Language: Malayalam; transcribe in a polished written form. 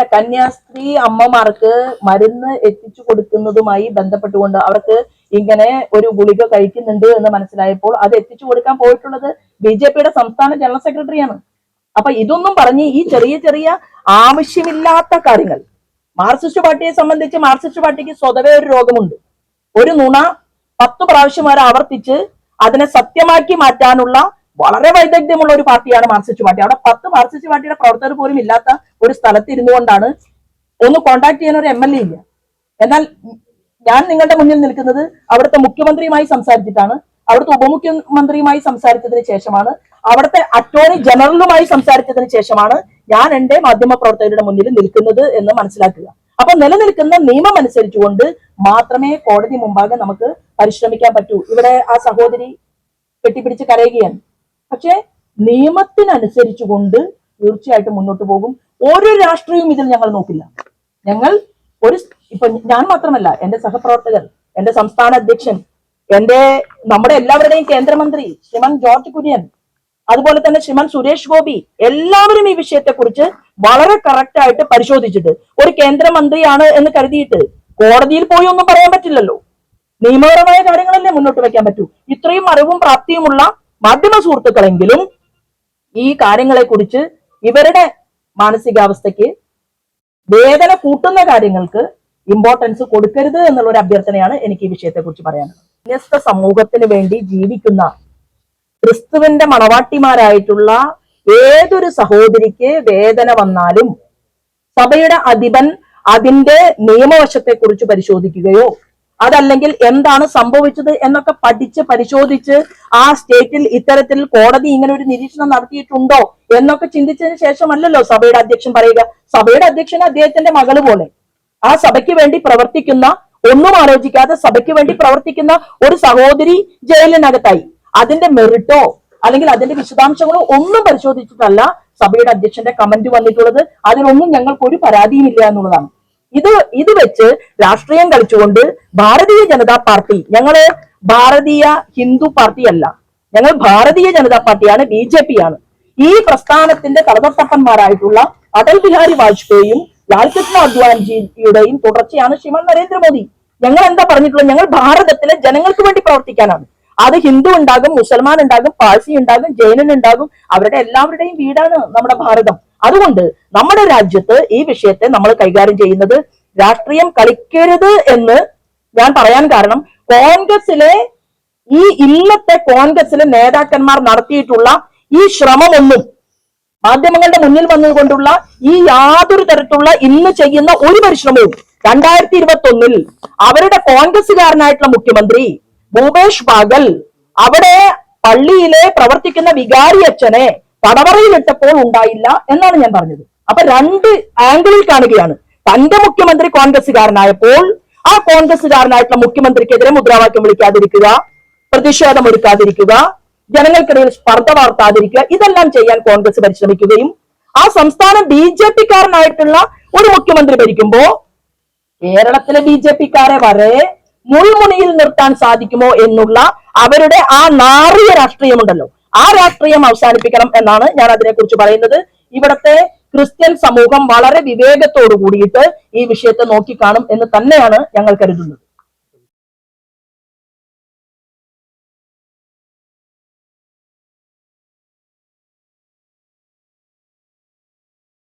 അല്ല, കന്യാസ്ത്രീ അമ്മമാർക്ക് മരുന്ന് എത്തിച്ചു കൊടുക്കുന്നതുമായി ബന്ധപ്പെട്ടുകൊണ്ട് അവർക്ക് ഇങ്ങനെ ഒരു ഗുളിക കഴിക്കുന്നുണ്ട് എന്ന് മനസ്സിലായപ്പോൾ അത് എത്തിച്ചു കൊടുക്കാൻ പോയിട്ടുള്ളത് BJPയുടെ സംസ്ഥാന ജനറൽ സെക്രട്ടറിയാണ്. അപ്പൊ ഇതൊന്നും പറഞ്ഞ് ഈ ചെറിയ ചെറിയ ആവശ്യമില്ലാത്ത കാര്യങ്ങൾ, മാർക്സിസ്റ്റ് പാർട്ടിയെ സംബന്ധിച്ച് മാർക്സിസ്റ്റ് പാർട്ടിക്ക് സ്വതവേ ഒരു രോഗമുണ്ട്. ഒരു നുണ 10 പ്രാവശ്യം വരെ ആവർത്തിച്ച് അതിനെ സത്യമാക്കി മാറ്റാനുള്ള വളരെ വൈദഗ്ധ്യമുള്ള ഒരു പാർട്ടിയാണ് മാർക്സിസ്റ്റ് പാർട്ടി. അവിടെ 10 മാർക്സിസ്റ്റ് പാർട്ടിയുടെ പ്രവർത്തകർ പോലും ഇല്ലാത്ത ഒരു സ്ഥലത്ത് ഇരുന്നു കൊണ്ടാണ് ഒന്ന് കോണ്ടാക്ട് ചെയ്യാൻ ഒരു MLA ഇല്ല. എന്നാൽ ഞാൻ നിങ്ങളുടെ മുന്നിൽ നിൽക്കുന്നത് അവിടുത്തെ മുഖ്യമന്ത്രിയുമായി സംസാരിച്ചിട്ടാണ്, അവിടുത്തെ ഉപമുഖ്യമന്ത്രിയുമായി സംസാരിച്ചതിന് ശേഷമാണ്, അവിടുത്തെ അറ്റോർണി ജനറലുമായി സംസാരിച്ചതിന് ശേഷമാണ് ഞാൻ എന്റെ മാധ്യമ പ്രവർത്തകരുടെ മുന്നിൽ നിൽക്കുന്നത് എന്ന് മനസ്സിലാക്കുക. അപ്പൊ നിലനിൽക്കുന്ന നിയമം അനുസരിച്ചുകൊണ്ട് മാത്രമേ കോടതി മുമ്പാകെ നമുക്ക് പരിശ്രമിക്കാൻ പറ്റൂ. ഇവിടെ ആ സഹോദരി കെട്ടിപ്പിടിച്ച് കരയുകയാണ്. പക്ഷെ നിയമത്തിനനുസരിച്ചുകൊണ്ട് തീർച്ചയായിട്ടും മുന്നോട്ട് പോകും. ഒരു രാഷ്ട്രീയവും ഇതിൽ ഞങ്ങൾ നോക്കില്ല. ഞങ്ങൾ ഇപ്പൊ ഞാൻ മാത്രമല്ല, എന്റെ സഹപ്രവർത്തകർ, എന്റെ സംസ്ഥാന അധ്യക്ഷൻ, നമ്മുടെ എല്ലാവരുടെയും കേന്ദ്രമന്ത്രി ശ്രീമാൻ ജോർജ് കുര്യൻ, അതുപോലെ തന്നെ ശ്രീമാൻ സുരേഷ് ഗോപി, എല്ലാവരും ഈ വിഷയത്തെക്കുറിച്ച് വളരെ കറക്റ്റ് ആയിട്ട് പരിശോധിച്ചിട്ട്, ഒരു കേന്ദ്രമന്ത്രിയാണ് എന്ന് കരുതിയിട്ട് കോടതിയിൽ പോയി ഒന്നും പറയാൻ പറ്റില്ലല്ലോ. നിയമപരമായ കാര്യങ്ങളല്ലേ മുന്നോട്ട് വെക്കാൻ പറ്റൂ. ഇത്രയും അറിവും പ്രാപ്തിയുമുള്ള മാധ്യമ സുഹൃത്തുക്കളെങ്കിലും ഈ കാര്യങ്ങളെ കുറിച്ച് ഇവരുടെ മാനസികാവസ്ഥയ്ക്ക് വേദന കൂട്ടുന്ന കാര്യങ്ങൾക്ക് ഇമ്പോർട്ടൻസ് കൊടുക്കരുത് എന്നുള്ള ഒരു അഭ്യർത്ഥനയാണ് എനിക്ക് ഈ വിഷയത്തെ കുറിച്ച് പറയാനുള്ളത്. വ്യത്യസ്ത സമൂഹത്തിന് വേണ്ടി ജീവിക്കുന്ന ക്രിസ്തുവിന്റെ മണവാട്ടിമാരായിട്ടുള്ള ഏതൊരു സഹോദരിക്ക് വേദന വന്നാലും സഭയുടെ അധിപൻ അതിന്റെ നിയമവശത്തെ കുറിച്ച് പരിശോധിക്കുകയോ അതല്ലെങ്കിൽ എന്താണ് സംഭവിച്ചത് എന്നൊക്കെ പഠിച്ച് പരിശോധിച്ച് ആ സ്റ്റേറ്റിൽ ഇത്തരത്തിൽ കോടതി ഇങ്ങനെ ഒരു നിരീക്ഷണം നടത്തിയിട്ടുണ്ടോ എന്നൊക്കെ ചിന്തിച്ചതിന് ശേഷമല്ലല്ലോ സഭയുടെ അധ്യക്ഷൻ പറയുക. സഭയുടെ അധ്യക്ഷൻ അദ്ദേഹത്തിന്റെ മകള് പോലെ ആ സഭയ്ക്ക് വേണ്ടി പ്രവർത്തിക്കുന്ന, ഒന്നും ആലോചിക്കാതെ സഭയ്ക്ക് വേണ്ടി പ്രവർത്തിക്കുന്ന ഒരു സഹോദരി ജയിലിനകത്തായി. അതിന്റെ മെറിറ്റോ അല്ലെങ്കിൽ അതിന്റെ വിശദാംശങ്ങളോ ഒന്നും പരിശോധിച്ചിട്ടല്ല സഭയുടെ അധ്യക്ഷന്റെ കമന്റ് വന്നിട്ടുള്ളത്. അതിനൊന്നും ഞങ്ങൾക്ക് ഒരു പരാതിയുമില്ല എന്നുള്ളതാണ്. ഇത് വെച്ച് രാഷ്ട്രീയം കളിച്ചുകൊണ്ട് ഭാരതീയ ജനതാ പാർട്ടി, ഞങ്ങള് ഭാരതീയ ഹിന്ദു പാർട്ടി അല്ല, ഞങ്ങൾ ഭാരതീയ ജനതാ പാർട്ടിയാണ്, BJP ആണ്. ഈ പ്രസ്ഥാനത്തിന്റെ തലതൊട്ടപ്പന്മാരായിട്ടുള്ള അടൽ ബിഹാരി വാജ്പേയിയും ലാൽകൃഷ്ണ അദ്വാനിജിയുടെയും തുടർച്ചയാണ് ശ്രീമാൻ നരേന്ദ്രമോദി. ഞങ്ങൾ എന്താ പറഞ്ഞിട്ടുള്ളത്? ഞങ്ങൾ ഭാരതത്തിലെ ജനങ്ങൾക്ക് വേണ്ടി പ്രവർത്തിക്കാനാണ്. അത് ഹിന്ദു ഉണ്ടാകും, മുസൽമാൻ ഉണ്ടാകും, പാഴ്സി ഉണ്ടാകും, ജൈനൻ ഉണ്ടാകും, അവരുടെ എല്ലാവരുടെയും വീടാണ് നമ്മുടെ ഭാരതം. അതുകൊണ്ട് നമ്മുടെ രാജ്യത്ത് ഈ വിഷയത്തെ നമ്മൾ കൈകാര്യം ചെയ്യുന്നത് രാഷ്ട്രീയം കളിക്കരുത് എന്ന് ഞാൻ പറയാൻ കാരണം, ഇന്നത്തെ കോൺഗ്രസിലെ നേതാക്കന്മാർ നടത്തിയിട്ടുള്ള ഈ ശ്രമമൊന്നും, മാധ്യമങ്ങളുടെ മുന്നിൽ വന്നുകൊണ്ടുള്ള ഈ യാതൊരു തരത്തിലുള്ള ഇന്ന് ചെയ്യുന്ന ഒരു പരിശ്രമവും 2021 അവരുടെ കോൺഗ്രസുകാരനായിട്ടുള്ള മുഖ്യമന്ത്രി ഭൂപേഷ് ബാഗൽ അവിടെ പള്ളിയിലെ പ്രവർത്തിക്കുന്ന വികാരി അച്ഛനെ തടവറയിലിട്ടപ്പോൾ ഉണ്ടായില്ല എന്നാണ് ഞാൻ പറഞ്ഞത്. അപ്പൊ 2 ആംഗിളിൽ കാണുകയാണ്. തന്റെ മുഖ്യമന്ത്രി കോൺഗ്രസുകാരനായപ്പോൾ ആ കോൺഗ്രസുകാരനായിട്ടുള്ള മുഖ്യമന്ത്രിക്കെതിരെ മുദ്രാവാക്യം വിളിക്കാതിരിക്കുക, പ്രതിഷേധം ഒരുക്കാതിരിക്കുക, ജനങ്ങൾക്കിടയിൽ സ്പർദ്ധ വാർത്താതിരിക്കുക, ഇതെല്ലാം ചെയ്യാൻ കോൺഗ്രസ് പരിശ്രമിക്കുകയും ആ സംസ്ഥാനം BJP-കാരനായിട്ടുള്ള ഒരു മുഖ്യമന്ത്രി ഭരിക്കുമ്പോ കേരളത്തിലെ BJP-കാരെ വരെ മുൾമുനയിൽ നിർത്താൻ സാധിക്കുമോ എന്നുള്ള അവരുടെ ആ നാറിയ രാഷ്ട്രീയമുണ്ടല്ലോ, ആ രാഷ്ട്രീയം അവസാനിപ്പിക്കണം എന്നാണ് ഞാൻ അതിനെക്കുറിച്ച് പറയുന്നത്. ഇവിടത്തെ ക്രിസ്ത്യൻ സമൂഹം വളരെ വിവേകത്തോടു കൂടിയിട്ട് ഈ വിഷയത്തെ നോക്കിക്കാണും എന്ന് തന്നെയാണ് ഞങ്ങൾ കരുതുന്നത്.